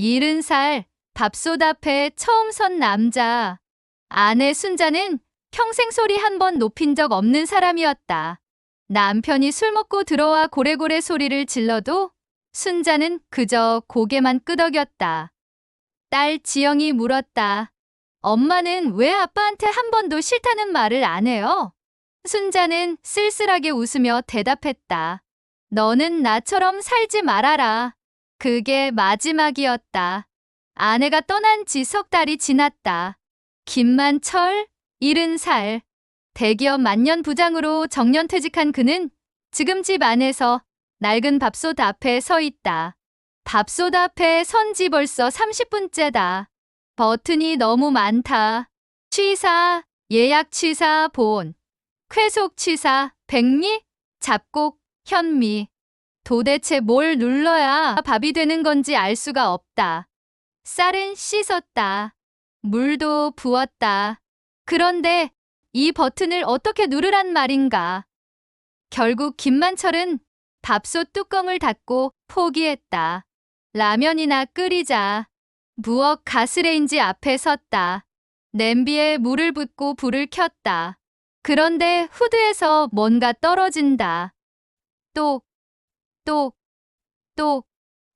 70살 밥솥 앞에 처음 선 남자. 아내 순자는 평생 소리 한 번 높인 적 없는 사람이었다. 남편이 술 먹고 들어와 고래고래 소리를 질러도 순자는 그저 고개만 끄덕였다. 딸 지영이 물었다. 엄마는 왜 아빠한테 한 번도 싫다는 말을 안 해요? 순자는 쓸쓸하게 웃으며 대답했다. 너는 나처럼 살지 말아라. 그게 마지막이었다. 아내가 떠난 지 석 달이 지났다. 김만철, 70살. 대기업 만년 부장으로 정년퇴직한 그는 지금 집 안에서 낡은 밥솥 앞에 서 있다. 밥솥 앞에 선지 벌써 30분째다. 버튼이 너무 많다. 취사, 예약 취사, 본, 쾌속 취사, 백미, 잡곡, 현미. 도대체 뭘 눌러야 밥이 되는 건지 알 수가 없다. 쌀은 씻었다. 물도 부었다. 그런데 이 버튼을 어떻게 누르란 말인가? 결국 김만철은 밥솥 뚜껑을 닫고 포기했다. 라면이나 끓이자. 부엌 가스레인지 앞에 섰다. 냄비에 물을 붓고 불을 켰다. 그런데 후드에서 뭔가 떨어진다. 똑, 똑, 똑.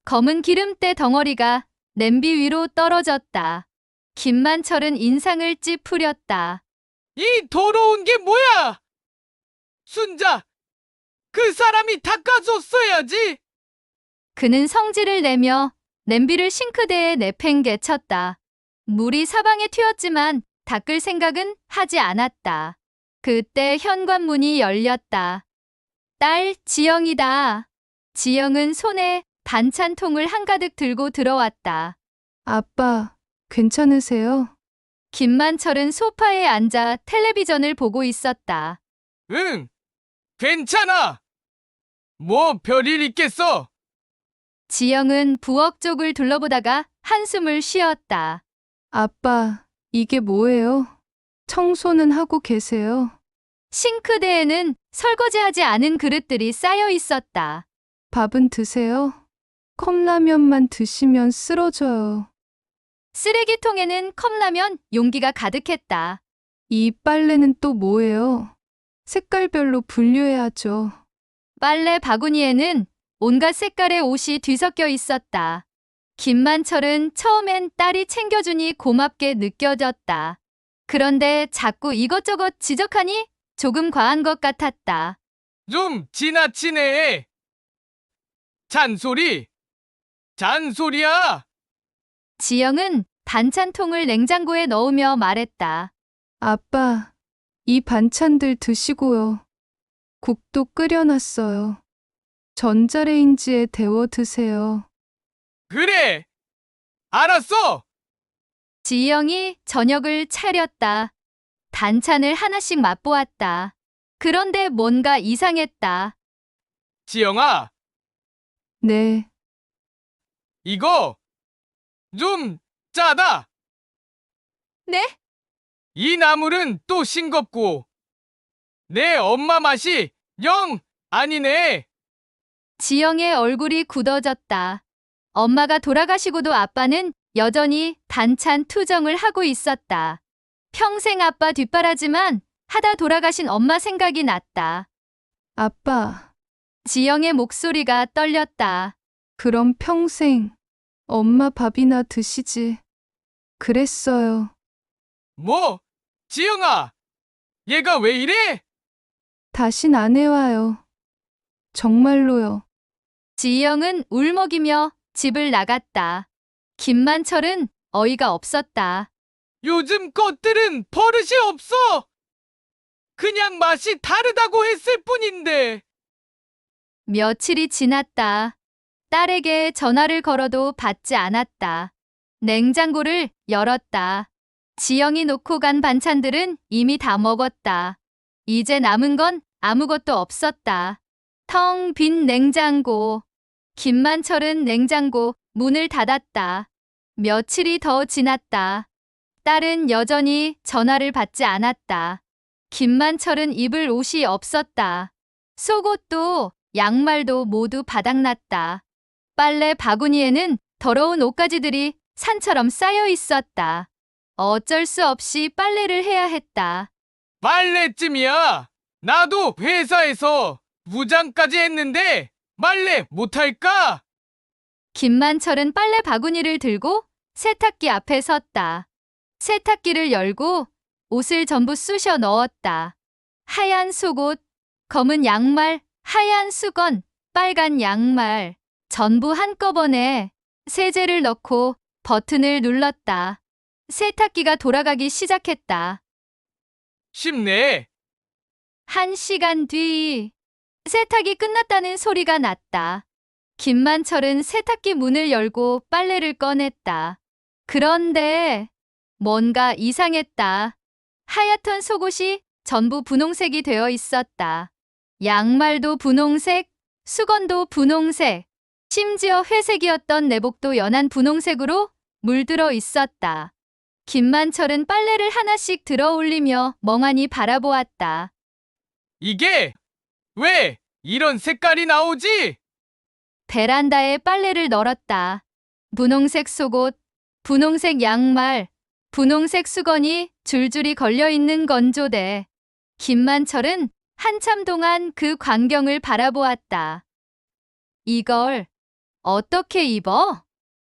검은 기름때 덩어리가 냄비 위로 떨어졌다. 김만철은 인상을 찌푸렸다. 이 더러운 게 뭐야? 순자, 그 사람이 닦아줬어야지. 그는 성질을 내며 냄비를 싱크대에 내팽개쳤다. 물이 사방에 튀었지만 닦을 생각은 하지 않았다. 그때 현관문이 열렸다. 딸 지영이다. 지영은 손에 반찬통을 한가득 들고 들어왔다. 아빠, 괜찮으세요? 김만철은 소파에 앉아 텔레비전을 보고 있었다. 응, 괜찮아. 뭐 별일 있겠어? 지영은 부엌 쪽을 둘러보다가 한숨을 쉬었다. 아빠, 이게 뭐예요? 청소는 하고 계세요? 싱크대에는 설거지하지 않은 그릇들이 쌓여 있었다. 밥은 드세요? 컵라면만 드시면 쓰러져요. 쓰레기통에는 컵라면 용기가 가득했다. 이 빨래는 또 뭐예요? 색깔별로 분류해야죠. 빨래 바구니에는 온갖 색깔의 옷이 뒤섞여 있었다. 김만철은 처음엔 딸이 챙겨주니 고맙게 느껴졌다. 그런데 자꾸 이것저것 지적하니 조금 과한 것 같았다. 좀 지나치네. 잔소리. 잔소리야. 지영은 반찬통을 냉장고에 넣으며 말했다. 아빠, 이 반찬들 드시고요. 국도 끓여놨어요. 전자레인지에 데워 드세요. 그래. 알았어. 지영이 저녁을 차렸다. 반찬을 하나씩 맛보았다. 그런데 뭔가 이상했다. 지영아, 네, 이거 좀 짜다. 네? 이 나물은 또 싱겁고 내 엄마 맛이 영 아니네. 지영의 얼굴이 굳어졌다. 엄마가 돌아가시고도 아빠는 여전히 반찬 투정을 하고 있었다. 평생 아빠 뒷바라지만 하다 돌아가신 엄마 생각이 났다. 아빠, 지영의 목소리가 떨렸다. 그럼 평생 엄마 밥이나 드시지. 그랬어요. 뭐? 지영아, 얘가 왜 이래? 다신 안 해와요. 정말로요. 지영은 울먹이며 집을 나갔다. 김만철은 어이가 없었다. 요즘 것들은 버릇이 없어. 그냥 맛이 다르다고 했을 뿐인데. 며칠이 지났다. 딸에게 전화를 걸어도 받지 않았다. 냉장고를 열었다. 지영이 놓고 간 반찬들은 이미 다 먹었다. 이제 남은 건 아무것도 없었다. 텅 빈 냉장고. 김만철은 냉장고 문을 닫았다. 며칠이 더 지났다. 딸은 여전히 전화를 받지 않았다. 김만철은 입을 옷이 없었다. 속옷도 양말도 모두 바닥났다. 빨래 바구니에는 더러운 옷가지들이 산처럼 쌓여 있었다. 어쩔 수 없이 빨래를 해야 했다. 빨래쯤이야. 나도 회사에서 부장까지 했는데 빨래 못할까? 김만철은 빨래 바구니를 들고 세탁기 앞에 섰다. 세탁기를 열고 옷을 전부 쑤셔 넣었다. 하얀 속옷, 검은 양말, 하얀 수건, 빨간 양말, 전부 한꺼번에 세제를 넣고 버튼을 눌렀다. 세탁기가 돌아가기 시작했다. 쉽네. 1시간 뒤 세탁이 끝났다는 소리가 났다. 김만철은 세탁기 문을 열고 빨래를 꺼냈다. 그런데 뭔가 이상했다. 하얗던 속옷이 전부 분홍색이 되어 있었다. 양말도 분홍색, 수건도 분홍색, 심지어 회색이었던 내복도 연한 분홍색으로 물들어 있었다. 김만철은 빨래를 하나씩 들어 올리며 멍하니 바라보았다. 이게 왜 이런 색깔이 나오지? 베란다에 빨래를 널었다. 분홍색 속옷, 분홍색 양말, 분홍색 수건이 줄줄이 걸려 있는 건조대. 김만철은 한참 동안 그 광경을 바라보았다. 이걸 어떻게 입어?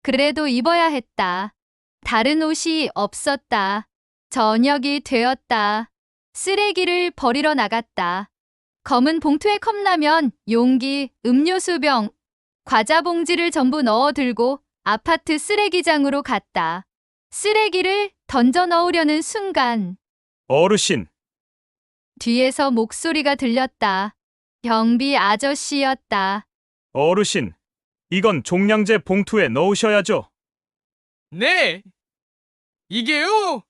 그래도 입어야 했다. 다른 옷이 없었다. 저녁이 되었다. 쓰레기를 버리러 나갔다. 검은 봉투에 컵라면, 용기, 음료수병, 과자 봉지를 전부 넣어 들고 아파트 쓰레기장으로 갔다. 쓰레기를 던져 넣으려는 순간 어르신, 뒤에서 목소리가 들렸다. 경비 아저씨였다. 어르신, 이건 종량제 봉투에 넣으셔야죠. 네. 이게요?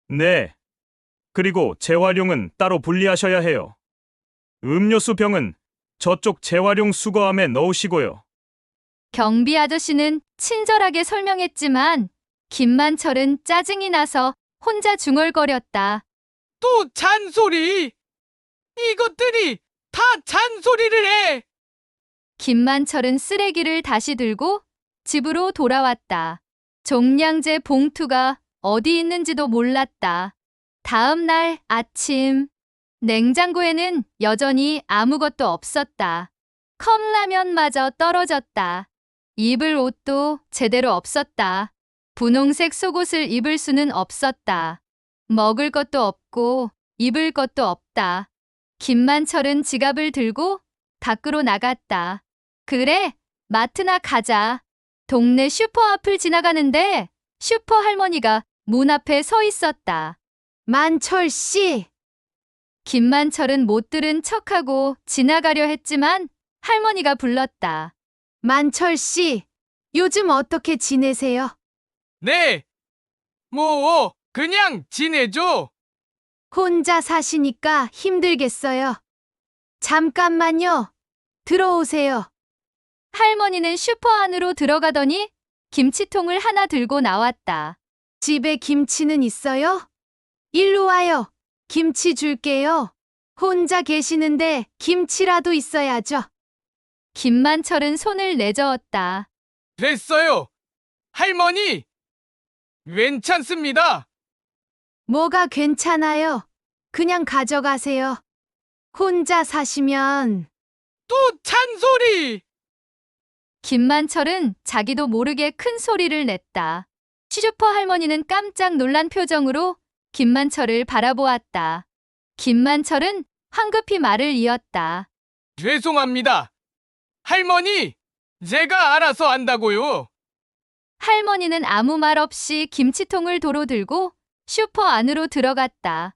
네. 그리고 재활용은 따로 분리하셔야 해요. 음료수 병은 저쪽 재활용 수거함에 넣으시고요. 경비 아저씨는 친절하게 설명했지만 김만철은 짜증이 나서 혼자 중얼거렸다. 또 잔소리. 이것들이 다 잔소리를 해. 김만철은 쓰레기를 다시 들고 집으로 돌아왔다. 종량제 봉투가 어디 있는지도 몰랐다. 다음 날 아침, 냉장고에는 여전히 아무것도 없었다. 컵라면마저 떨어졌다. 입을 옷도 제대로 없었다. 분홍색 속옷을 입을 수는 없었다. 먹을 것도 없고 입을 것도 없다. 김만철은 지갑을 들고 밖으로 나갔다. 그래, 마트나 가자. 동네 슈퍼 앞을 지나가는데 슈퍼 할머니가 문 앞에 서 있었다. 만철 씨! 김만철은 못 들은 척하고 지나가려 했지만 할머니가 불렀다. 만철 씨, 요즘 어떻게 지내세요? 네. 뭐 그냥 지내죠. 혼자 사시니까 힘들겠어요. 잠깐만요. 들어오세요. 할머니는 슈퍼 안으로 들어가더니 김치통을 하나 들고 나왔다. 집에 김치는 있어요? 일로 와요. 김치 줄게요. 혼자 계시는데 김치라도 있어야죠. 김만철은 손을 내저었다. 됐어요. 할머니. 괜찮습니다. 뭐가 괜찮아요? 그냥 가져가세요. 혼자 사시면. 또 잔소리. 김만철은 자기도 모르게 큰 소리를 냈다. 슈퍼 할머니는 깜짝 놀란 표정으로 김만철을 바라보았다. 김만철은 황급히 말을 이었다. 죄송합니다. 할머니, 제가 알아서 한다고요. 할머니는 아무 말 없이 김치통을 도로 들고 슈퍼 안으로 들어갔다.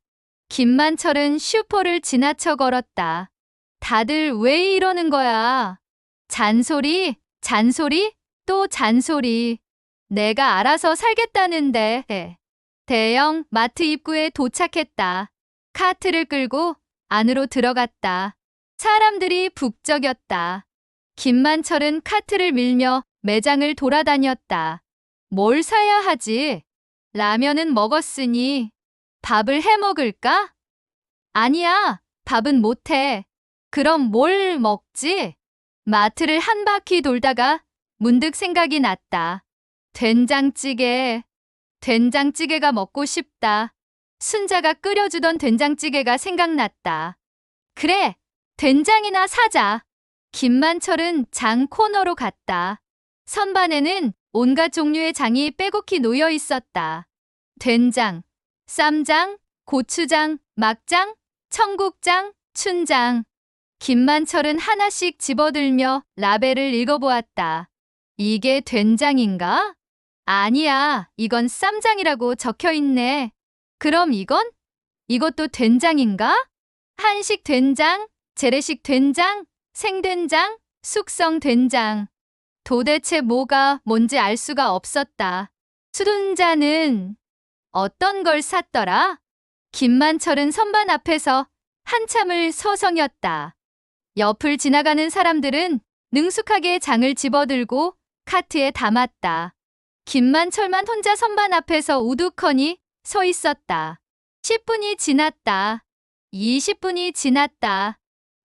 김만철은 슈퍼를 지나쳐 걸었다. 다들 왜 이러는 거야? 잔소리, 잔소리, 또 잔소리. 내가 알아서 살겠다는데. 대형 마트 입구에 도착했다. 카트를 끌고 안으로 들어갔다. 사람들이 북적였다. 김만철은 카트를 밀며 매장을 돌아다녔다. 뭘 사야 하지? 라면은 먹었으니 밥을 해 먹을까? 아니야, 밥은 못 해. 그럼 뭘 먹지? 마트를 한 바퀴 돌다가 문득 생각이 났다. 된장찌개. 된장찌개가 먹고 싶다. 순자가 끓여주던 된장찌개가 생각났다. 그래, 된장이나 사자. 김만철은 장 코너로 갔다. 선반에는 온갖 종류의 장이 빼곡히 놓여 있었다. 된장, 쌈장, 고추장, 막장, 청국장, 춘장. 김만철은 하나씩 집어들며 라벨을 읽어보았다. 이게 된장인가? 아니야, 이건 쌈장이라고 적혀 있네. 그럼 이건? 이것도 된장인가? 한식 된장, 재래식 된장, 생된장, 숙성 된장. 도대체 뭐가 뭔지 알 수가 없었다. 수둔자는 어떤 걸 샀더라? 김만철은 선반 앞에서 한참을 서성였다. 옆을 지나가는 사람들은 능숙하게 장을 집어들고 카트에 담았다. 김만철만 혼자 선반 앞에서 우두커니 서 있었다. 10분이 지났다. 20분이 지났다.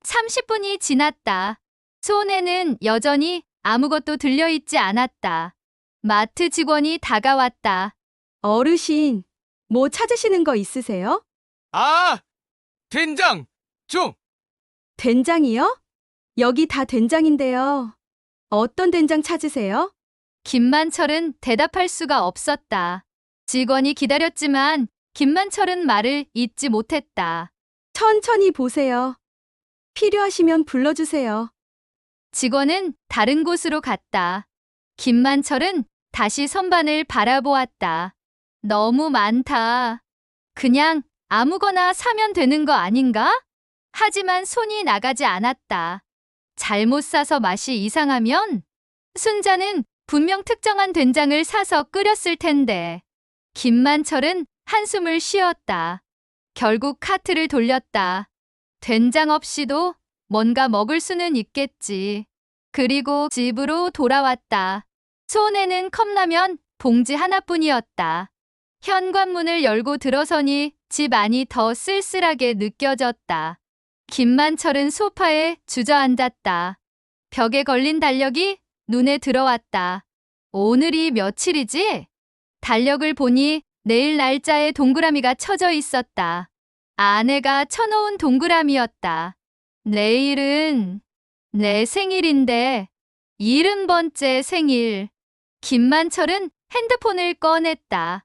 30분이 지났다. 손에는 여전히 아무것도 들려있지 않았다. 마트 직원이 다가왔다. 어르신, 뭐 찾으시는 거 있으세요? 아, 된장 좀. 된장이요? 여기 다 된장인데요. 어떤 된장 찾으세요? 김만철은 대답할 수가 없었다. 직원이 기다렸지만 김만철은 말을 잇지 못했다. 천천히 보세요. 필요하시면 불러주세요. 직원은 다른 곳으로 갔다. 김만철은 다시 선반을 바라보았다. 너무 많다. 그냥 아무거나 사면 되는 거 아닌가? 하지만 손이 나가지 않았다. 잘못 사서 맛이 이상하면 순자는 분명 특정한 된장을 사서 끓였을 텐데. 김만철은 한숨을 쉬었다. 결국 카트를 돌렸다. 된장 없이도 뭔가 먹을 수는 있겠지. 그리고 집으로 돌아왔다. 손에는 컵라면 봉지 하나뿐이었다. 현관문을 열고 들어서니 집 안이 더 쓸쓸하게 느껴졌다. 김만철은 소파에 주저앉았다. 벽에 걸린 달력이 눈에 들어왔다. 오늘이 며칠이지? 달력을 보니 내일 날짜에 동그라미가 쳐져 있었다. 아내가 쳐놓은 동그라미였다. 내일은 내 생일인데 70번째 생일. 김만철은 핸드폰을 꺼냈다.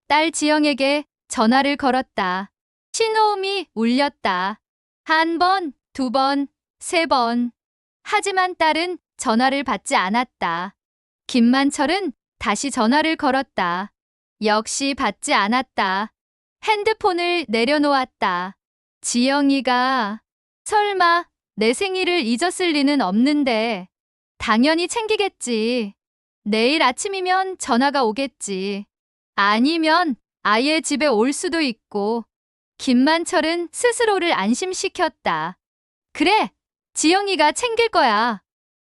딸 지영에게 전화를 걸었다. 신호음이 울렸다. 한 번, 두 번, 세 번. 하지만 딸은 전화를 받지 않았다. 김만철은 다시 전화를 걸었다. 역시 받지 않았다. 핸드폰을 내려놓았다. 지영이가 설마 내 생일을 잊었을 리는 없는데 당연히 챙기겠지. 내일 아침이면 전화가 오겠지. 아니면 아예 집에 올 수도 있고. 김만철은 스스로를 안심시켰다. 그래, 지영이가 챙길 거야.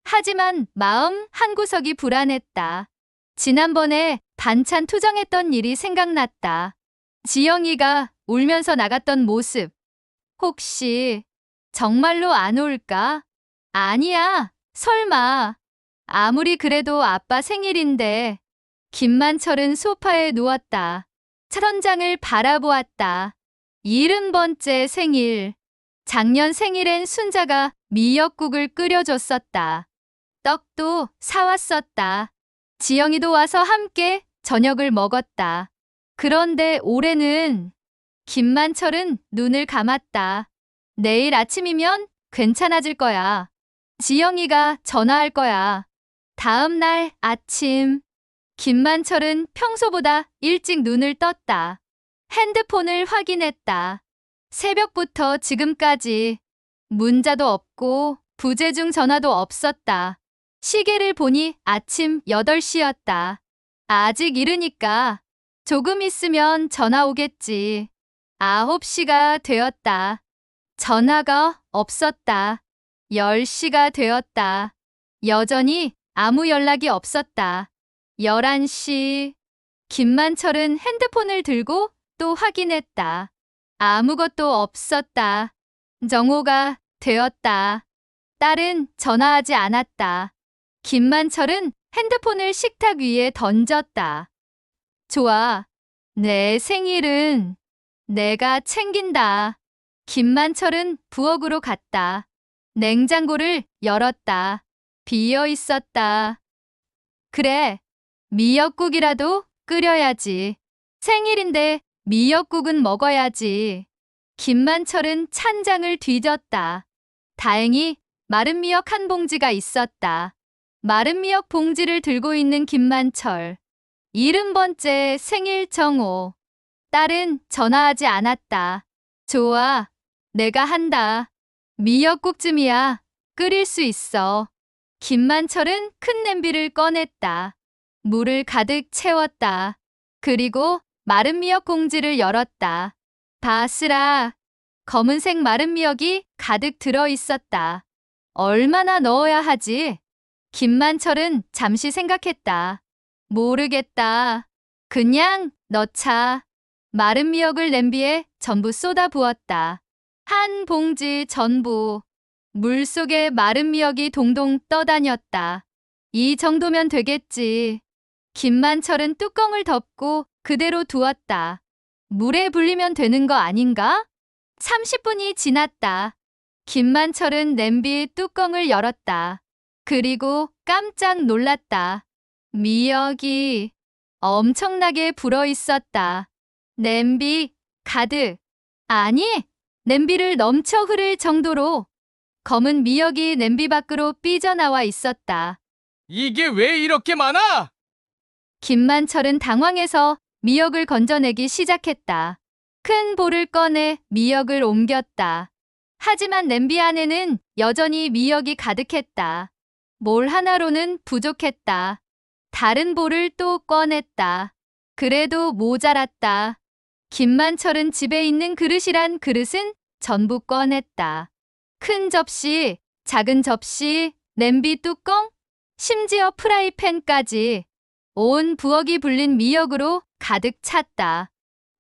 하지만 마음 한구석이 불안했다. 지난번에 반찬 투정했던 일이 생각났다. 지영이가 울면서 나갔던 모습. 혹시 정말로 안 올까? 아니야, 설마. 아무리 그래도 아빠 생일인데. 김만철은 소파에 누웠다. 철원장을 바라보았다. 70번째 생일. 작년 생일엔 순자가 미역국을 끓여줬었다. 떡도 사왔었다. 지영이도 와서 함께 저녁을 먹었다. 그런데 올해는 김만철은 눈을 감았다. 내일 아침이면 괜찮아질 거야. 지영이가 전화할 거야. 다음 날 아침. 김만철은 평소보다 일찍 눈을 떴다. 핸드폰을 확인했다. 새벽부터 지금까지 문자도 없고 부재중 전화도 없었다. 시계를 보니 아침 8시였다. 아직 이르니까 조금 있으면 전화 오겠지. 9시가 되었다. 전화가 없었다. 10시가 되었다. 여전히 아무 연락이 없었다. 11시. 김만철은 핸드폰을 들고 또 확인했다. 아무것도 없었다. 정오가 되었다. 딸은 전화하지 않았다. 김만철은 핸드폰을 식탁 위에 던졌다. 좋아. 내 생일은 내가 챙긴다. 김만철은 부엌으로 갔다. 냉장고를 열었다. 비어 있었다. 그래, 미역국이라도 끓여야지. 생일인데 미역국은 먹어야지. 김만철은 찬장을 뒤졌다. 다행히 마른 미역 한 봉지가 있었다. 마른 미역 봉지를 들고 있는 김만철. 70번째 생일 정오. 딸은 전화하지 않았다. 좋아, 내가 한다. 미역국쯤이야. 끓일 수 있어. 김만철은 큰 냄비를 꺼냈다. 물을 가득 채웠다. 그리고 마른 미역 봉지를 열었다. 바스락. 검은색 마른 미역이 가득 들어 있었다. 얼마나 넣어야 하지? 김만철은 잠시 생각했다. 모르겠다. 그냥 넣자. 마른 미역을 냄비에 전부 쏟아 부었다. 한 봉지 전부. 물속에 마른 미역이 동동 떠다녔다. 이 정도면 되겠지. 김만철은 뚜껑을 덮고 그대로 두었다. 물에 불리면 되는 거 아닌가? 30분이 지났다. 김만철은 냄비 뚜껑을 열었다. 그리고 깜짝 놀랐다. 미역이 엄청나게 불어 있었다. 냄비 가득. 아니, 냄비를 넘쳐 흐를 정도로 검은 미역이 냄비 밖으로 삐져나와 있었다. 이게 왜 이렇게 많아? 김만철은 당황해서 미역을 건져내기 시작했다. 큰 볼을 꺼내 미역을 옮겼다. 하지만 냄비 안에는 여전히 미역이 가득했다. 볼 하나로는 부족했다. 다른 볼을 또 꺼냈다. 그래도 모자랐다. 김만철은 집에 있는 그릇이란 그릇은 전부 꺼냈다. 큰 접시, 작은 접시, 냄비 뚜껑, 심지어 프라이팬까지 온 부엌이 불린 미역으로 가득 찼다.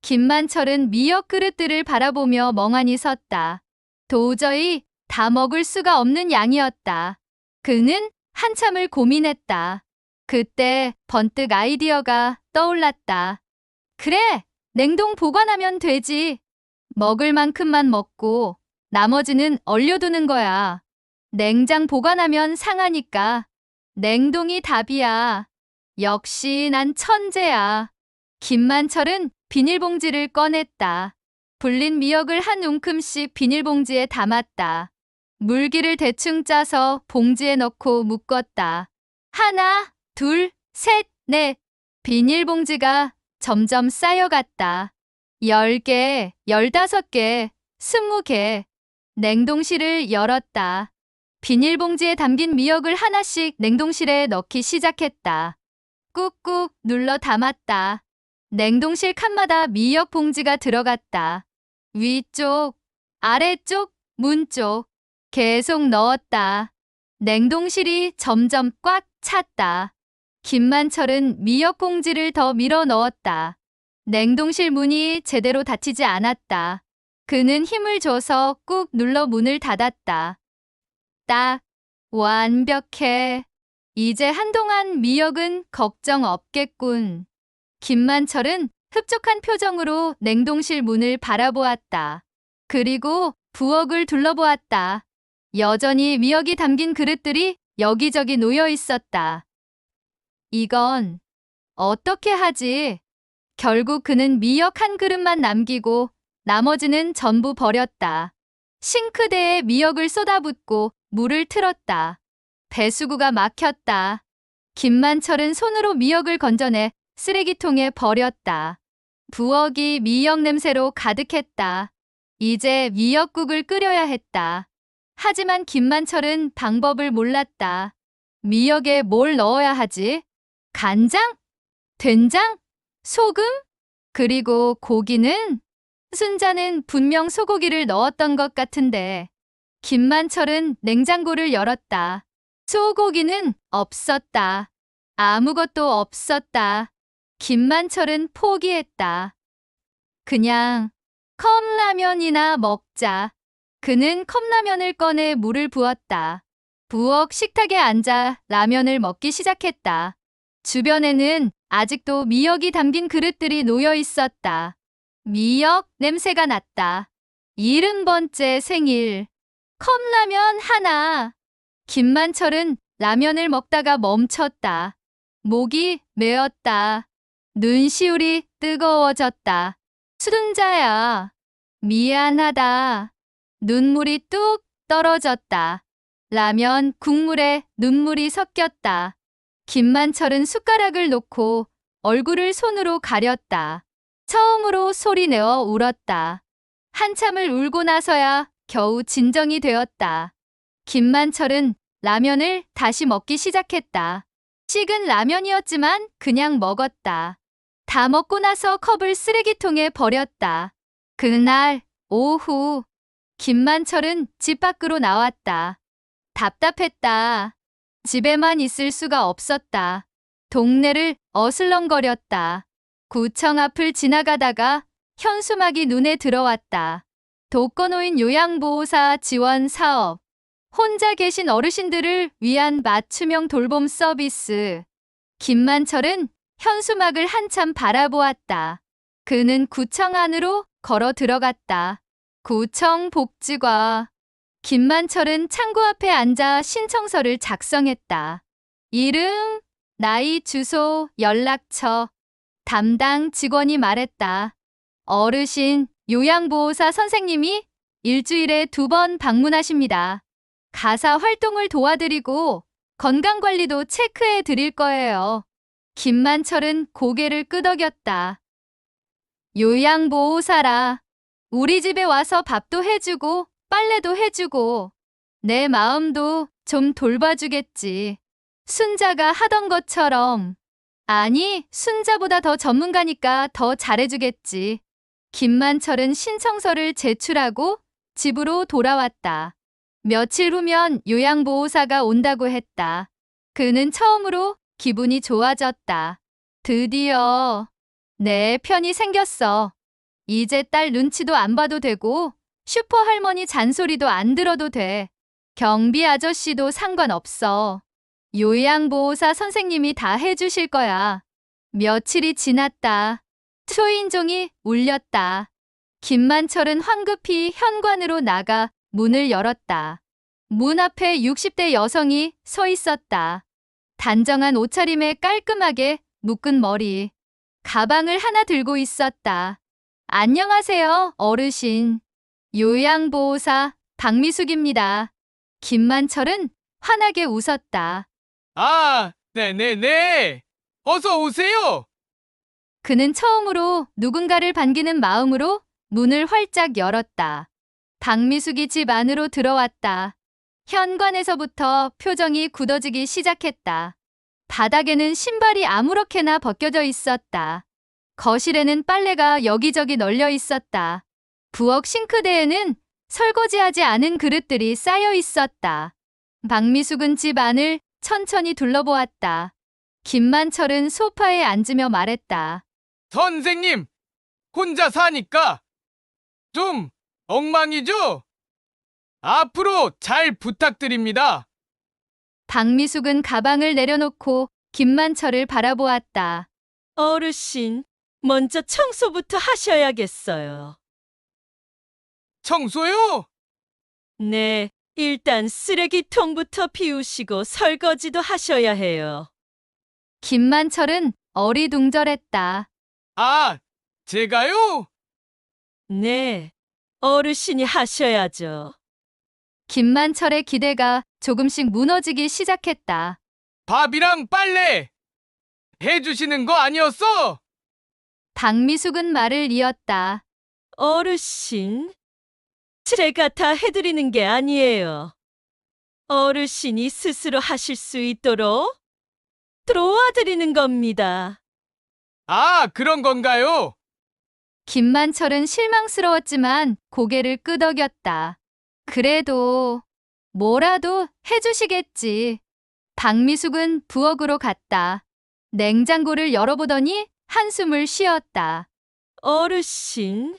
김만철은 미역 그릇들을 바라보며 멍하니 섰다. 도저히 다 먹을 수가 없는 양이었다. 그는 한참을 고민했다. 그때 번뜩 아이디어가 떠올랐다. 그래, 냉동 보관하면 되지. 먹을 만큼만 먹고 나머지는 얼려두는 거야. 냉장 보관하면 상하니까. 냉동이 답이야. 역시 난 천재야. 김만철은 비닐봉지를 꺼냈다. 불린 미역을 한 움큼씩 비닐봉지에 담았다. 물기를 대충 짜서 봉지에 넣고 묶었다. 하나, 둘, 셋, 넷. 비닐봉지가 점점 쌓여갔다. 10개, 15개, 20개. 냉동실을 열었다. 비닐봉지에 담긴 미역을 하나씩 냉동실에 넣기 시작했다. 꾹꾹 눌러 담았다. 냉동실 칸마다 미역 봉지가 들어갔다. 위쪽, 아래쪽, 문 쪽. 계속 넣었다. 냉동실이 점점 꽉 찼다. 김만철은 미역 봉지를 더 밀어 넣었다. 냉동실 문이 제대로 닫히지 않았다. 그는 힘을 줘서 꾹 눌러 문을 닫았다. 딱, 완벽해. 이제 한동안 미역은 걱정 없겠군. 김만철은 흡족한 표정으로 냉동실 문을 바라보았다. 그리고 부엌을 둘러보았다. 여전히 미역이 담긴 그릇들이 여기저기 놓여 있었다. 이건 어떻게 하지? 결국 그는 미역 한 그릇만 남기고 나머지는 전부 버렸다. 싱크대에 미역을 쏟아붓고 물을 틀었다. 배수구가 막혔다. 김만철은 손으로 미역을 건져내 쓰레기통에 버렸다. 부엌이 미역 냄새로 가득했다. 이제 미역국을 끓여야 했다. 하지만 김만철은 방법을 몰랐다. 미역에 뭘 넣어야 하지? 간장? 된장? 소금? 그리고 고기는? 순자는 분명 소고기를 넣었던 것 같은데. 김만철은 냉장고를 열었다. 소고기는 없었다. 아무것도 없었다. 김만철은 포기했다. 그냥 컵라면이나 먹자. 그는 컵라면을 꺼내 물을 부었다. 부엌 식탁에 앉아 라면을 먹기 시작했다. 주변에는 아직도 미역이 담긴 그릇들이 놓여 있었다. 미역 냄새가 났다. 70번째 생일. 컵라면 하나. 김만철은 라면을 먹다가 멈췄다. 목이 메었다. 눈시울이 뜨거워졌다. 수둔자야. 미안하다. 눈물이 뚝 떨어졌다. 라면 국물에 눈물이 섞였다. 김만철은 숟가락을 놓고 얼굴을 손으로 가렸다. 처음으로 소리내어 울었다. 한참을 울고 나서야 겨우 진정이 되었다. 김만철은 라면을 다시 먹기 시작했다. 식은 라면이었지만 그냥 먹었다. 다 먹고 나서 컵을 쓰레기통에 버렸다. 그날 오후 김만철은 집 밖으로 나왔다. 답답했다. 집에만 있을 수가 없었다. 동네를 어슬렁거렸다. 구청 앞을 지나가다가 현수막이 눈에 들어왔다. 독거노인 요양보호사 지원 사업. 혼자 계신 어르신들을 위한 맞춤형 돌봄 서비스. 김만철은 현수막을 한참 바라보았다. 그는 구청 안으로 걸어 들어갔다. 구청 복지과. 김만철은 창구 앞에 앉아 신청서를 작성했다. 이름, 나이, 주소, 연락처. 담당 직원이 말했다. 어르신, 요양보호사 선생님이 일주일에 2번 방문하십니다. 가사 활동을 도와드리고 건강관리도 체크해 드릴 거예요. 김만철은 고개를 끄덕였다. 요양보호사라. 우리 집에 와서 밥도 해주고 빨래도 해주고 내 마음도 좀 돌봐주겠지. 순자가 하던 것처럼. 아니, 순자보다 더 전문가니까 더 잘해주겠지. 김만철은 신청서를 제출하고 집으로 돌아왔다. 며칠 후면 요양보호사가 온다고 했다. 그는 처음으로 기분이 좋아졌다. 드디어 내 편이 생겼어. 이제 딸 눈치도 안 봐도 되고 슈퍼 할머니 잔소리도 안 들어도 돼. 경비 아저씨도 상관없어. 요양보호사 선생님이 다 해주실 거야. 며칠이 지났다. 초인종이 울렸다. 김만철은 황급히 현관으로 나가 문을 열었다. 문 앞에 60대 여성이 서 있었다. 단정한 옷차림에 깔끔하게 묶은 머리. 가방을 하나 들고 있었다. 안녕하세요, 어르신. 요양보호사 박미숙입니다. 김만철은 환하게 웃었다. 아, 네네네. 어서 오세요. 그는 처음으로 누군가를 반기는 마음으로 문을 활짝 열었다. 박미숙이 집 안으로 들어왔다. 현관에서부터 표정이 굳어지기 시작했다. 바닥에는 신발이 아무렇게나 벗겨져 있었다. 거실에는 빨래가 여기저기 널려 있었다. 부엌 싱크대에는 설거지하지 않은 그릇들이 쌓여 있었다. 박미숙은 집 안을 천천히 둘러보았다. 김만철은 소파에 앉으며 말했다. 선생님, 혼자 사니까 좀 엉망이죠? 앞으로 잘 부탁드립니다. 박미숙은 가방을 내려놓고 김만철을 바라보았다. 어르신, 먼저 청소부터 하셔야겠어요. 청소요? 네, 일단 쓰레기통부터 비우시고 설거지도 하셔야 해요. 김만철은 어리둥절했다. 아, 제가요? 네, 어르신이 하셔야죠. 김만철의 기대가 조금씩 무너지기 시작했다. 밥이랑 빨래 해주시는 거 아니었어? 박미숙은 말을 이었다. 어르신, 제가 다 해드리는 게 아니에요. 어르신이 스스로 하실 수 있도록 도와드리는 겁니다. 아, 그런 건가요? 김만철은 실망스러웠지만 고개를 끄덕였다. 그래도 뭐라도 해주시겠지. 박미숙은 부엌으로 갔다. 냉장고를 열어보더니 한숨을 쉬었다. 어르신,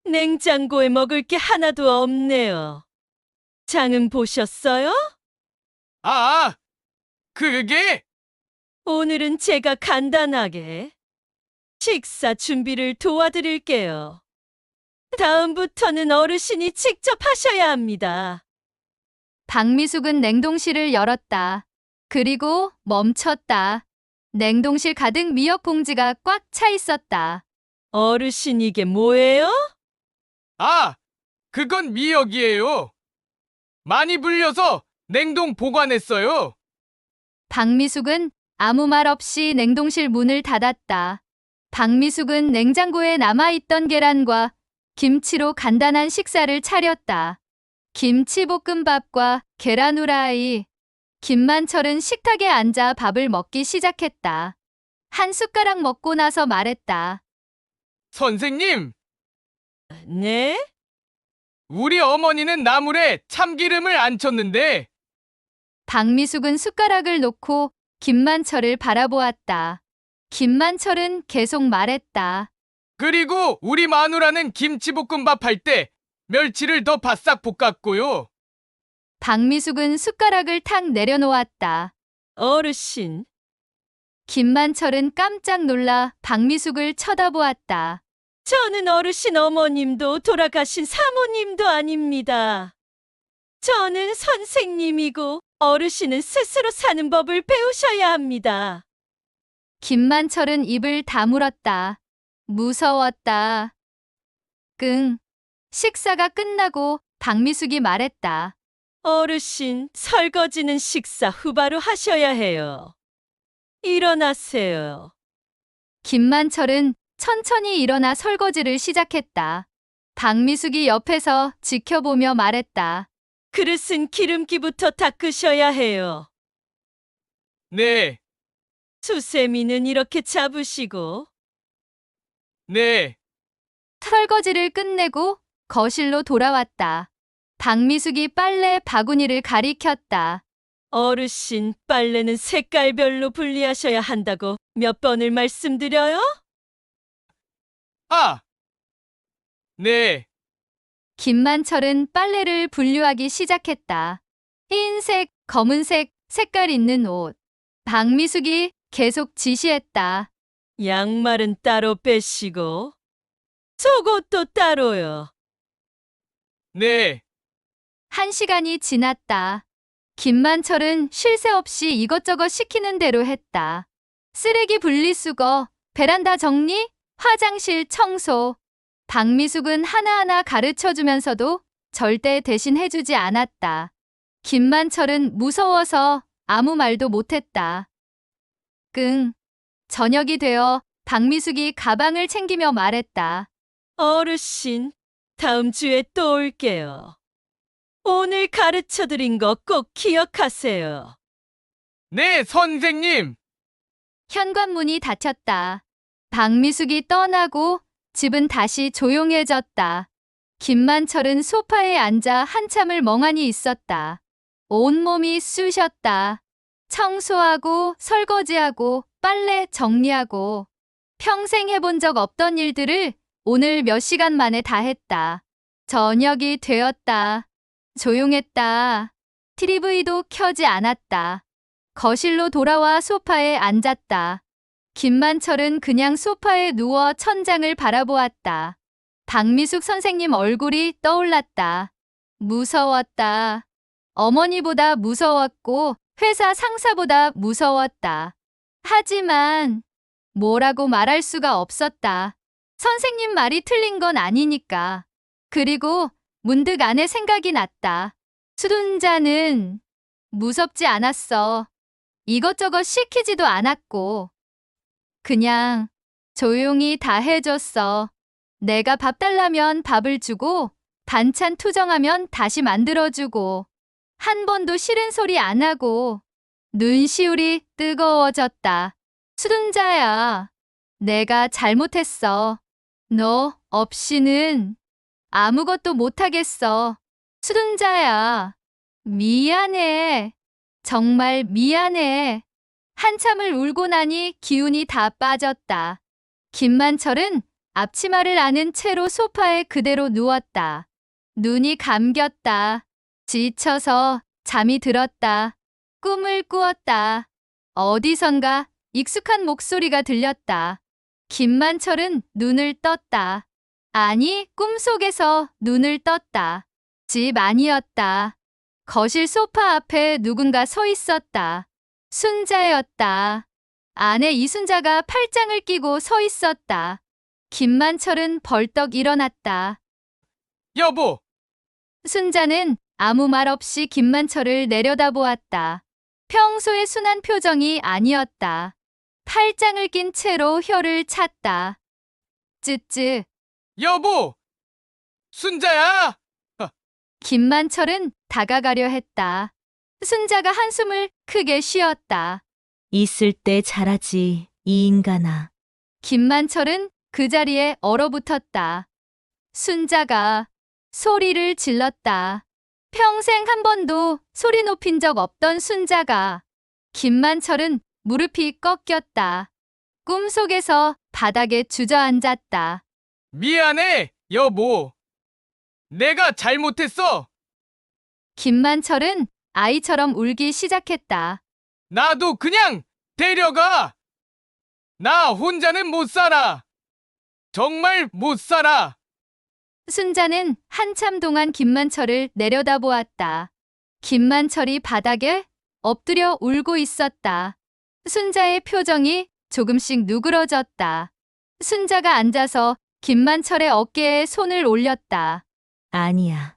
냉장고에 먹을 게 하나도 없네요. 장은 보셨어요? 아, 그게? 오늘은 제가 간단하게 식사 준비를 도와드릴게요. 다음부터는 어르신이 직접 하셔야 합니다. 박미숙은 냉동실을 열었다. 그리고 멈췄다. 냉동실 가득 미역 봉지가 꽉 차 있었다. 어르신 이게 뭐예요? 아, 그건 미역이에요. 많이 불려서 냉동 보관했어요. 박미숙은 아무 말 없이 냉동실 문을 닫았다. 박미숙은 냉장고에 남아있던 계란과 김치로 간단한 식사를 차렸다. 김치볶음밥과 계란 후라이. 김만철은 식탁에 앉아 밥을 먹기 시작했다. 한 숟가락 먹고 나서 말했다. 선생님, 네? 우리 어머니는 나물에 참기름을 안 쳤는데 박미숙은 숟가락을 놓고 김만철을 바라보았다. 김만철은 계속 말했다. 그리고 우리 마누라는 김치볶음밥 할 때 멸치를 더 바싹 볶았고요. 박미숙은 숟가락을 탁 내려놓았다. 어르신, 김만철은 깜짝 놀라 박미숙을 쳐다보았다. 저는 어르신 어머님도 돌아가신 사모님도 아닙니다. 저는 선생님이고 어르신은 스스로 사는 법을 배우셔야 합니다. 김만철은 입을 다물었다. 무서웠다. 끙. 식사가 끝나고 박미숙이 말했다. 어르신, 설거지는 식사 후 바로 하셔야 해요. 일어나세요. 김만철은 천천히 일어나 설거지를 시작했다. 박미숙이 옆에서 지켜보며 말했다. 그릇은 기름기부터 닦으셔야 해요. 네, 수세미는 이렇게 잡으시고 네. 설거지를 끝내고 거실로 돌아왔다. 박미숙이 빨래 바구니를 가리켰다. 어르신, 빨래는 색깔별로 분리하셔야 한다고 몇 번을 말씀드려요? 아, 네. 김만철은 빨래를 분류하기 시작했다. 흰색, 검은색, 색깔 있는 옷. 박미숙이 계속 지시했다. 양말은 따로 빼시고 속옷도 따로요. 네. 1시간이 지났다. 김만철은 쉴 새 없이 이것저것 시키는 대로 했다. 쓰레기 분리수거, 베란다 정리, 화장실 청소. 박미숙은 하나하나 가르쳐주면서도 절대 대신해주지 않았다. 김만철은 무서워서 아무 말도 못했다. 끙. 저녁이 되어 박미숙이 가방을 챙기며 말했다. 어르신, 다음 주에 또 올게요. 오늘 가르쳐드린 거 꼭 기억하세요. 네, 선생님. 현관문이 닫혔다. 박미숙이 떠나고 집은 다시 조용해졌다. 김만철은 소파에 앉아 한참을 멍하니 있었다. 온몸이 쑤셨다. 청소하고 설거지하고 빨래 정리하고 평생 해본 적 없던 일들을 오늘 몇 시간 만에 다 했다. 저녁이 되었다. 조용했다. TV도 켜지 않았다. 거실로 돌아와 소파에 앉았다. 김만철은 그냥 소파에 누워 천장을 바라보았다. 박미숙 선생님 얼굴이 떠올랐다. 무서웠다. 어머니보다 무서웠고 회사 상사보다 무서웠다. 하지만 뭐라고 말할 수가 없었다. 선생님 말이 틀린 건 아니니까. 그리고 문득 아내 생각이 났다. 수둔자는 무섭지 않았어. 이것저것 시키지도 않았고. 그냥 조용히 다 해줬어. 내가 밥 달라면 밥을 주고 반찬 투정하면 다시 만들어주고 한 번도 싫은 소리 안 하고 눈시울이 뜨거워졌다. 수둔자야. 내가 잘못했어. 너 없이는 아무것도 못하겠어. 수둔자야. 미안해. 정말 미안해. 한참을 울고 나니 기운이 다 빠졌다. 김만철은 앞치마를 안은 채로 소파에 그대로 누웠다. 눈이 감겼다. 지쳐서 잠이 들었다. 꿈을 꾸었다. 어디선가 익숙한 목소리가 들렸다. 김만철은 눈을 떴다. 아니, 꿈속에서 눈을 떴다. 집 아니었다. 거실 소파 앞에 누군가 서 있었다. 순자였다. 아내 이순자가 팔짱을 끼고 서 있었다. 김만철은 벌떡 일어났다. 여보, 순자는 아무 말 없이 김만철을 내려다보았다. 평소의 순한 표정이 아니었다. 팔짱을 낀 채로 혀를 찼다. 쯔쯔. 여보! 순자야! 김만철은 다가가려 했다. 순자가 한숨을 크게 쉬었다. 있을 때 잘하지, 이 인간아. 김만철은 그 자리에 얼어붙었다. 순자가 소리를 질렀다. 평생 한 번도 소리 높인 적 없던 순자가. 김만철은 무릎이 꺾였다. 꿈속에서 바닥에 주저앉았다. 미안해, 여보. 내가 잘못했어. 김만철은 아이처럼 울기 시작했다. 나도 그냥 데려가. 나 혼자는 못 살아. 정말 못 살아. 순자는 한참 동안 김만철을 내려다보았다. 김만철이 바닥에 엎드려 울고 있었다. 순자의 표정이 조금씩 누그러졌다. 순자가 앉아서 김만철의 어깨에 손을 올렸다. 아니야.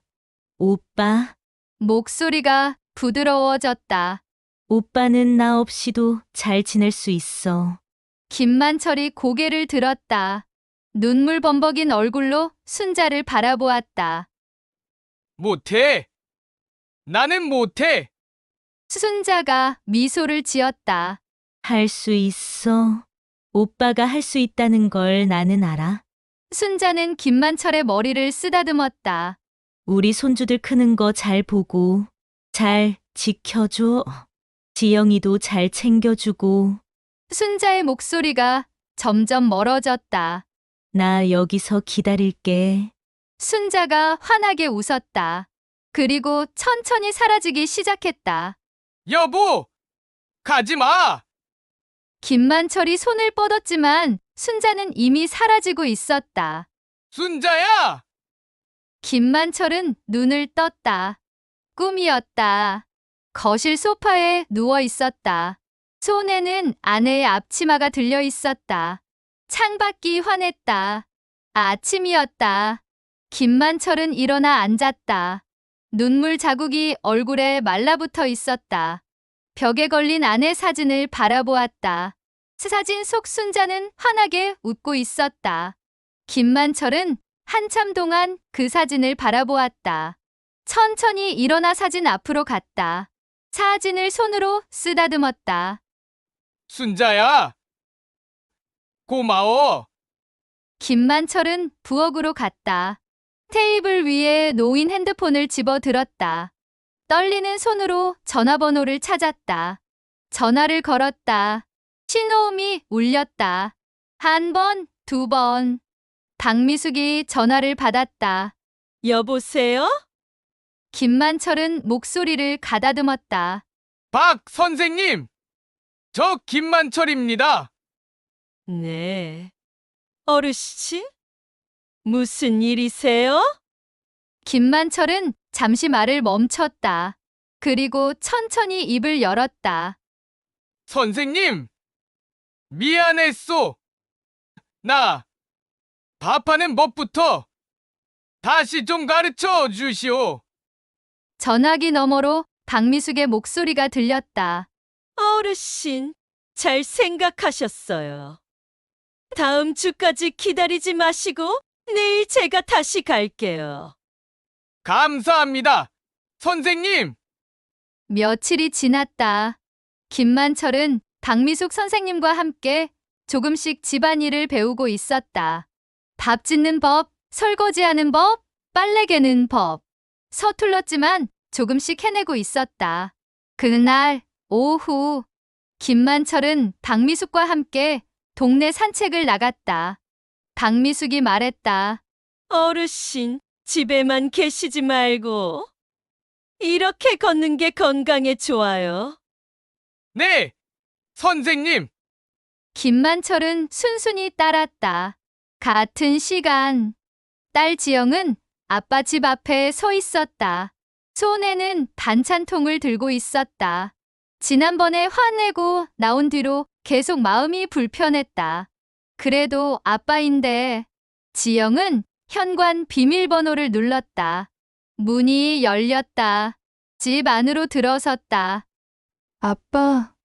오빠, 목소리가 부드러워졌다. 오빠는 나 없이도 잘 지낼 수 있어. 김만철이 고개를 들었다. 눈물 범벅인 얼굴로 순자를 바라보았다. 못해. 나는 못해. 순자가 미소를 지었다. 할 수 있어. 오빠가 할 수 있다는 걸 나는 알아. 순자는 김만철의 머리를 쓰다듬었다. 우리 손주들 크는 거 잘 보고, 잘 지켜줘. 지영이도 잘 챙겨주고, 순자의 목소리가 점점 멀어졌다. 나 여기서 기다릴게. 순자가 환하게 웃었다. 그리고 천천히 사라지기 시작했다. 여보! 가지 마! 김만철이 손을 뻗었지만 순자는 이미 사라지고 있었다. 순자야! 김만철은 눈을 떴다. 꿈이었다. 거실 소파에 누워 있었다. 손에는 아내의 앞치마가 들려 있었다. 창밖이 환했다. 아침이었다. 김만철은 일어나 앉았다. 눈물 자국이 얼굴에 말라붙어 있었다. 벽에 걸린 아내 사진을 바라보았다. 사진 속 순자는 환하게 웃고 있었다. 김만철은 한참 동안 그 사진을 바라보았다. 천천히 일어나 사진 앞으로 갔다. 사진을 손으로 쓰다듬었다. 순자야! 고마워. 김만철은 부엌으로 갔다. 테이블 위에 놓인 핸드폰을 집어 들었다. 떨리는 손으로 전화번호를 찾았다. 전화를 걸었다. 신호음이 울렸다. 한 번, 두 번. 박미숙이 전화를 받았다. 여보세요? 김만철은 목소리를 가다듬었다. 박 선생님! 저 김만철입니다. 네. 어르신? 무슨 일이세요? 김만철은 잠시 말을 멈췄다. 그리고 천천히 입을 열었다. 선생님! 미안했소. 나 밥하는 법부터 다시 좀 가르쳐 주시오. 전화기 너머로 박미숙의 목소리가 들렸다. 어르신, 잘 생각하셨어요. 다음 주까지 기다리지 마시고 내일 제가 다시 갈게요. 감사합니다. 선생님! 며칠이 지났다. 김만철은 박미숙 선생님과 함께 조금씩 집안일을 배우고 있었다. 밥 짓는 법, 설거지하는 법, 빨래 개는 법. 서툴렀지만 조금씩 해내고 있었다. 그날 오후 김만철은 박미숙과 함께 동네 산책을 나갔다. 박미숙이 말했다. 어르신, 집에만 계시지 말고 이렇게 걷는 게 건강에 좋아요. 네, 선생님. 김만철은 순순히 따랐다. 같은 시간, 딸 지영은 아빠 집 앞에 서 있었다. 손에는 반찬통을 들고 있었다. 지난번에 화내고 나온 뒤로 계속 마음이 불편했다. 그래도 아빠인데. 지영은 현관 비밀번호를 눌렀다. 문이 열렸다. 집 안으로 들어섰다. 아빠,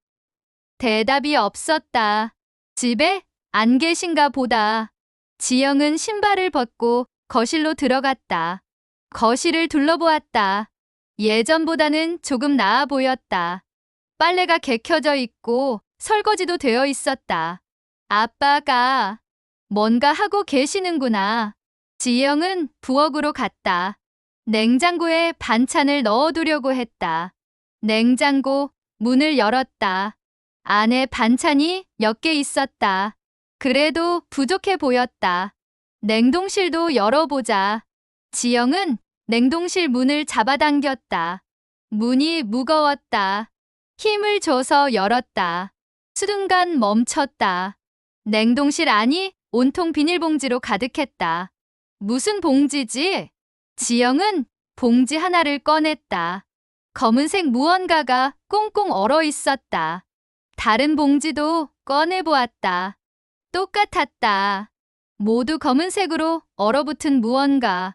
대답이 없었다. 집에 안 계신가 보다. 지영은 신발을 벗고 거실로 들어갔다. 거실을 둘러보았다. 예전보다는 조금 나아 보였다. 빨래가 개켜져 있고 설거지도 되어 있었다. 아빠가 뭔가 하고 계시는구나. 지영은 부엌으로 갔다. 냉장고에 반찬을 넣어두려고 했다. 냉장고 문을 열었다. 안에 반찬이 몇 개 있었다. 그래도 부족해 보였다. 냉동실도 열어보자. 지영은 냉동실 문을 잡아당겼다. 문이 무거웠다. 힘을 줘서 열었다. 순간 멈췄다. 냉동실 안이 온통 비닐봉지로 가득했다. 무슨 봉지지? 지영은 봉지 하나를 꺼냈다. 검은색 무언가가 꽁꽁 얼어 있었다. 다른 봉지도 꺼내보았다. 똑같았다. 모두 검은색으로 얼어붙은 무언가.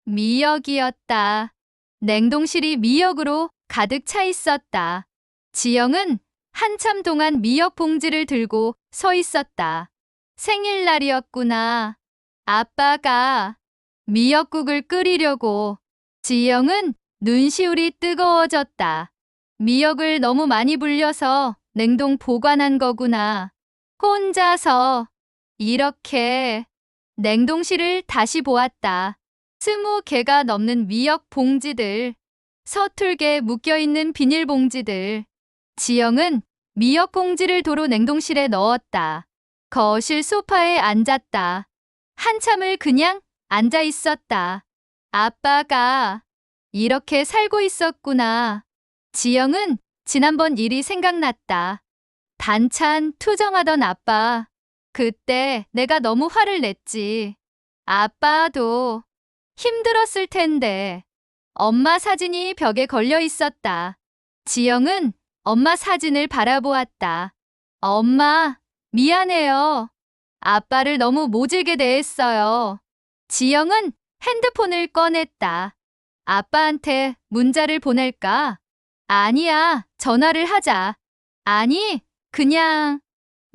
미역이었다. 냉동실이 미역으로 가득 차 있었다. 지영은 한참 동안 미역 봉지를 들고 서 있었다. 생일날이었구나. 아빠가 미역국을 끓이려고. 지영은 눈시울이 뜨거워졌다. 미역을 너무 많이 불려서 냉동 보관한 거구나. 혼자서. 이렇게. 냉동실을 다시 보았다. 20개가 넘는 미역 봉지들. 서툴게 묶여있는 비닐봉지들. 지영은 미역 봉지를 도로 냉동실에 넣었다. 거실 소파에 앉았다. 한참을 그냥 앉아 있었다. 아빠가 이렇게 살고 있었구나. 지영은 지난번 일이 생각났다. 반찬 투정하던 아빠. 그때 내가 너무 화를 냈지. 아빠도 힘들었을 텐데. 엄마 사진이 벽에 걸려 있었다. 지영은 엄마 사진을 바라보았다. 엄마, 미안해요. 아빠를 너무 모질게 대했어요. 지영은 핸드폰을 꺼냈다. 아빠한테 문자를 보낼까? 아니야, 전화를 하자. 아니, 그냥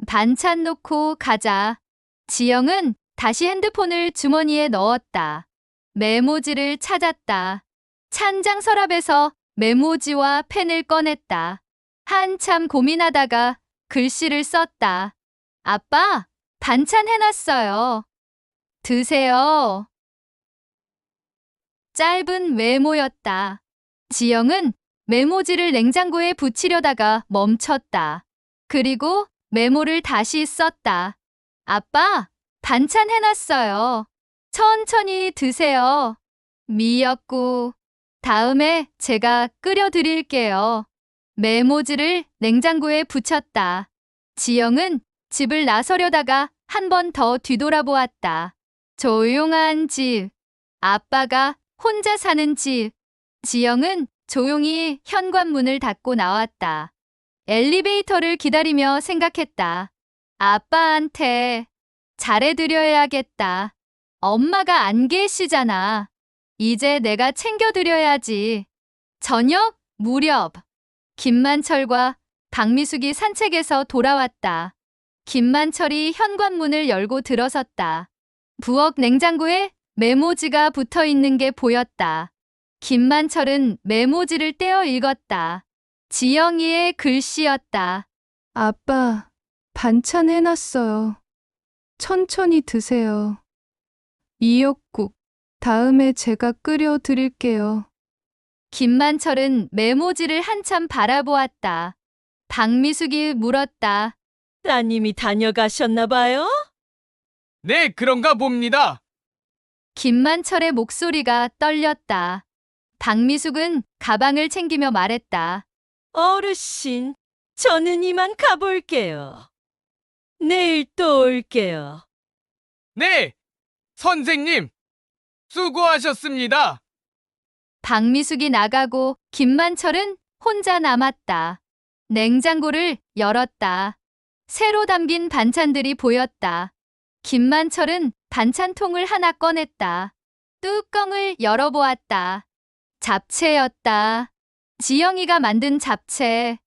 반찬 놓고 가자. 지영은 다시 핸드폰을 주머니에 넣었다. 메모지를 찾았다. 찬장 서랍에서 메모지와 펜을 꺼냈다. 한참 고민하다가 글씨를 썼다. 아빠, 반찬 해놨어요. 드세요. 짧은 메모였다. 지영은 메모지를 냉장고에 붙이려다가 멈췄다. 그리고 메모를 다시 썼다. 아빠, 반찬 해놨어요. 천천히 드세요. 미역국. 다음에 제가 끓여드릴게요. 메모지를 냉장고에 붙였다. 지영은 집을 나서려다가 한 번 더 뒤돌아보았다. 조용한 집. 아빠가 혼자 사는 집. 지영은 조용히 현관문을 닫고 나왔다. 엘리베이터를 기다리며 생각했다. 아빠한테 잘해드려야겠다. 엄마가 안 계시잖아. 이제 내가 챙겨드려야지. 저녁 무렵. 김만철과 박미숙이 산책에서 돌아왔다. 김만철이 현관문을 열고 들어섰다. 부엌 냉장고에 메모지가 붙어 있는 게 보였다. 김만철은 메모지를 떼어 읽었다. 지영이의 글씨였다. 아빠, 반찬 해놨어요. 천천히 드세요. 미역국, 다음에 제가 끓여 드릴게요. 김만철은 메모지를 한참 바라보았다. 박미숙이 물었다. 따님이 다녀가셨나 봐요? 네, 그런가 봅니다. 김만철의 목소리가 떨렸다. 박미숙은 가방을 챙기며 말했다. 어르신, 저는 이만 가볼게요. 내일 또 올게요. 네, 선생님, 수고하셨습니다. 박미숙이 나가고 김만철은 혼자 남았다. 냉장고를 열었다. 새로 담긴 반찬들이 보였다. 김만철은 반찬통을 하나 꺼냈다. 뚜껑을 열어보았다. 잡채였다. 지영이가 만든 잡채.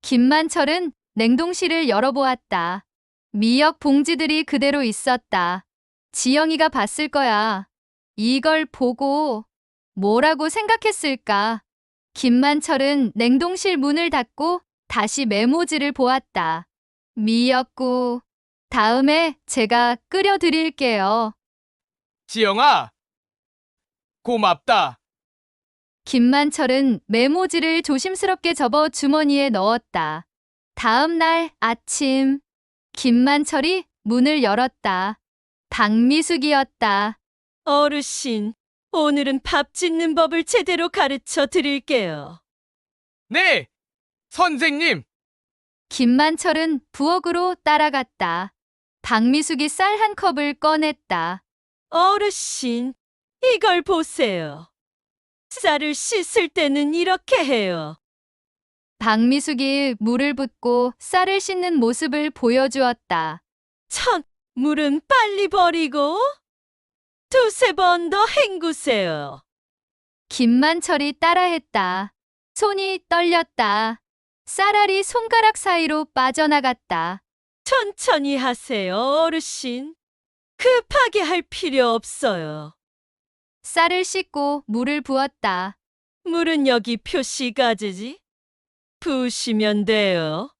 김만철은 냉동실을 열어보았다. 미역 봉지들이 그대로 있었다. 지영이가 봤을 거야. 이걸 보고 뭐라고 생각했을까? 김만철은 냉동실 문을 닫고 다시 메모지를 보았다. 미역국. 다음에 제가 끓여드릴게요. 지영아, 고맙다. 김만철은 메모지를 조심스럽게 접어 주머니에 넣었다. 다음 날 아침, 김만철이 문을 열었다. 박미숙이었다. 어르신, 오늘은 밥 짓는 법을 제대로 가르쳐 드릴게요. 네, 선생님. 김만철은 부엌으로 따라갔다. 박미숙이 쌀 한 컵을 꺼냈다. 어르신, 이걸 보세요. 쌀을 씻을 때는 이렇게 해요. 박미숙이 물을 붓고 쌀을 씻는 모습을 보여주었다. 물은 빨리 버리고 두세 번 더 헹구세요. 김만철이 따라했다. 손이 떨렸다. 쌀알이 손가락 사이로 빠져나갔다. 천천히 하세요, 어르신. 급하게 할 필요 없어요. 쌀을 씻고 물을 부었다. 물은 여기 표시가지지. 부으시면 돼요.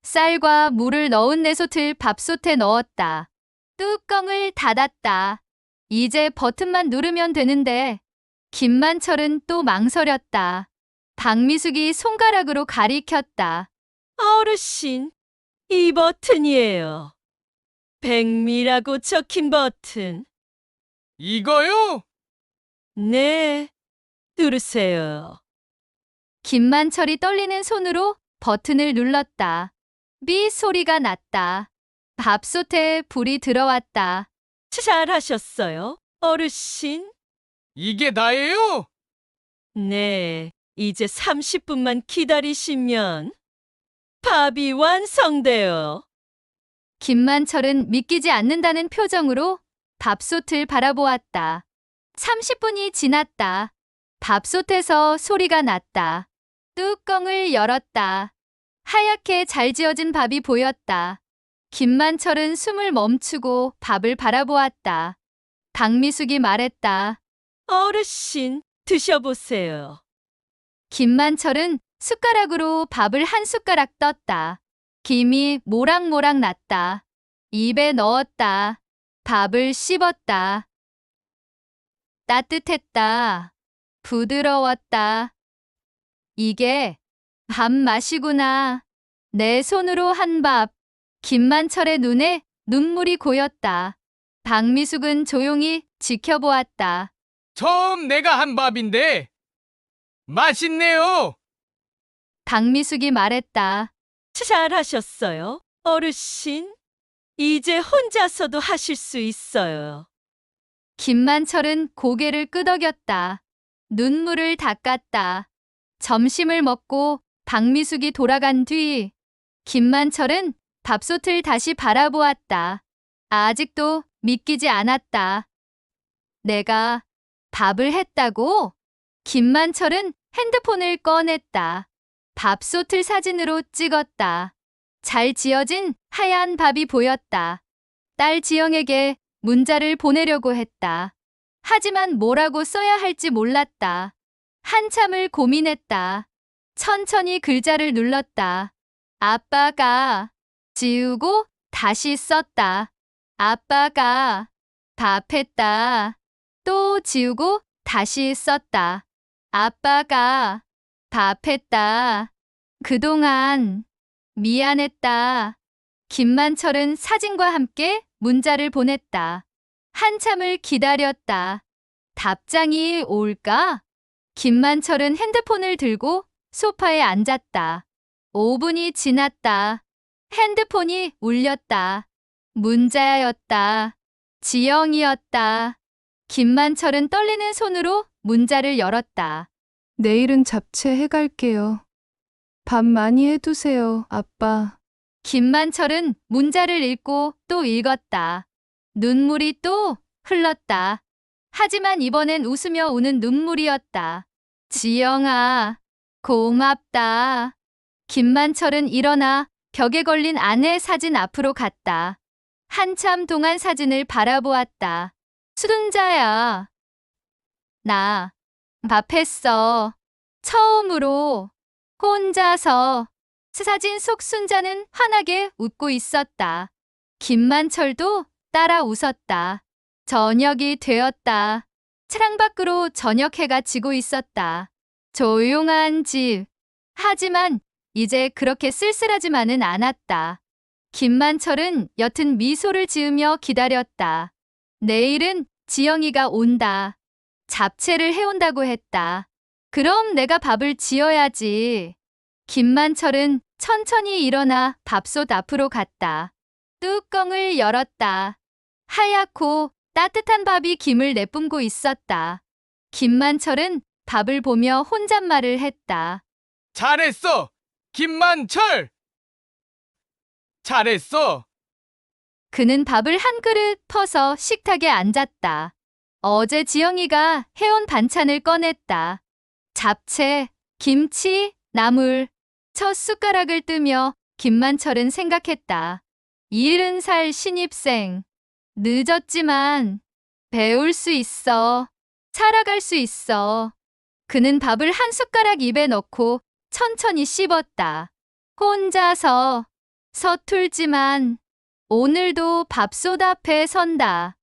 쌀과 물을 넣은 내솥을 밥솥에 넣었다. 뚜껑을 닫았다. 이제 버튼만 누르면 되는데. 김만철은 또 망설였다. 박미숙이 손가락으로 가리켰다. 어르신, 이 버튼이에요. 백미라고 적힌 버튼. 이거요? 네, 누르세요. 김만철이 떨리는 손으로 버튼을 눌렀다. 삐 소리가 났다. 밥솥에 불이 들어왔다. 잘하셨어요, 어르신. 이게 다예요? 네, 이제 30분만 기다리시면 밥이 완성돼요. 김만철은 믿기지 않는다는 표정으로 밥솥을 바라보았다. 30분이 지났다. 밥솥에서 소리가 났다. 뚜껑을 열었다. 하얗게 잘 지어진 밥이 보였다. 김만철은 숨을 멈추고 밥을 바라보았다. 박미숙이 말했다. 어르신, 드셔보세요. 김만철은 숟가락으로 밥을 한 숟가락 떴다. 김이 모락모락 났다. 입에 넣었다. 밥을 씹었다. 따뜻했다. 부드러웠다. 이게 밥맛이구나. 내 손으로 한 밥. 김만철의 눈에 눈물이 고였다. 박미숙은 조용히 지켜보았다. 처음 내가 한 밥인데 맛있네요. 박미숙이 말했다. 잘하셨어요, 어르신. 이제 혼자서도 하실 수 있어요. 김만철은 고개를 끄덕였다. 눈물을 닦았다. 점심을 먹고 박미숙이 돌아간 뒤 김만철은 밥솥을 다시 바라보았다. 아직도 믿기지 않았다. 내가 밥을 했다고? 김만철은 핸드폰을 꺼냈다. 밥솥을 사진으로 찍었다. 잘 지어진 하얀 밥이 보였다. 딸 지영에게 문자를 보내려고 했다. 하지만 뭐라고 써야 할지 몰랐다. 한참을 고민했다. 천천히 글자를 눌렀다. 아빠가 지우고 다시 썼다. 아빠가 밥했다. 또 지우고 다시 썼다. 아빠가 밥했다. 그동안 미안했다. 김만철은 사진과 함께 문자를 보냈다. 한참을 기다렸다. 답장이 올까? 김만철은 핸드폰을 들고 소파에 앉았다. 5분이 지났다. 핸드폰이 울렸다. 문자였다. 지영이었다. 김만철은 떨리는 손으로 문자를 열었다. 내일은 잡채 해갈게요. 밥 많이 해두세요, 아빠. 김만철은 문자를 읽고 또 읽었다. 눈물이 또 흘렀다. 하지만 이번엔 웃으며 우는 눈물이었다. 지영아, 고맙다. 김만철은 일어나 벽에 걸린 아내 사진 앞으로 갔다. 한참 동안 사진을 바라보았다. 수둔자야. 나 밥했어. 처음으로 혼자서. 사진 속 순자는 환하게 웃고 있었다. 김만철도 따라 웃었다. 저녁이 되었다. 창밖으로 저녁 해가 지고 있었다. 조용한 집. 하지만 이제 그렇게 쓸쓸하지만은 않았다. 김만철은 옅은 미소를 지으며 기다렸다. 내일은 지영이가 온다. 잡채를 해온다고 했다. 그럼 내가 밥을 지어야지. 김만철은 천천히 일어나 밥솥 앞으로 갔다. 뚜껑을 열었다. 하얗고 따뜻한 밥이 김을 내뿜고 있었다. 김만철은 밥을 보며 혼잣말을 했다. 잘했어, 김만철! 잘했어. 그는 밥을 한 그릇 퍼서 식탁에 앉았다. 어제 지영이가 해온 반찬을 꺼냈다. 잡채, 김치, 나물. 첫 숟가락을 뜨며 김만철은 생각했다. 70살 신입생. 늦었지만 배울 수 있어. 살아갈 수 있어. 그는 밥을 한 숟가락 입에 넣고 천천히 씹었다. 혼자서 서툴지만 오늘도 밥솥 앞에 선다.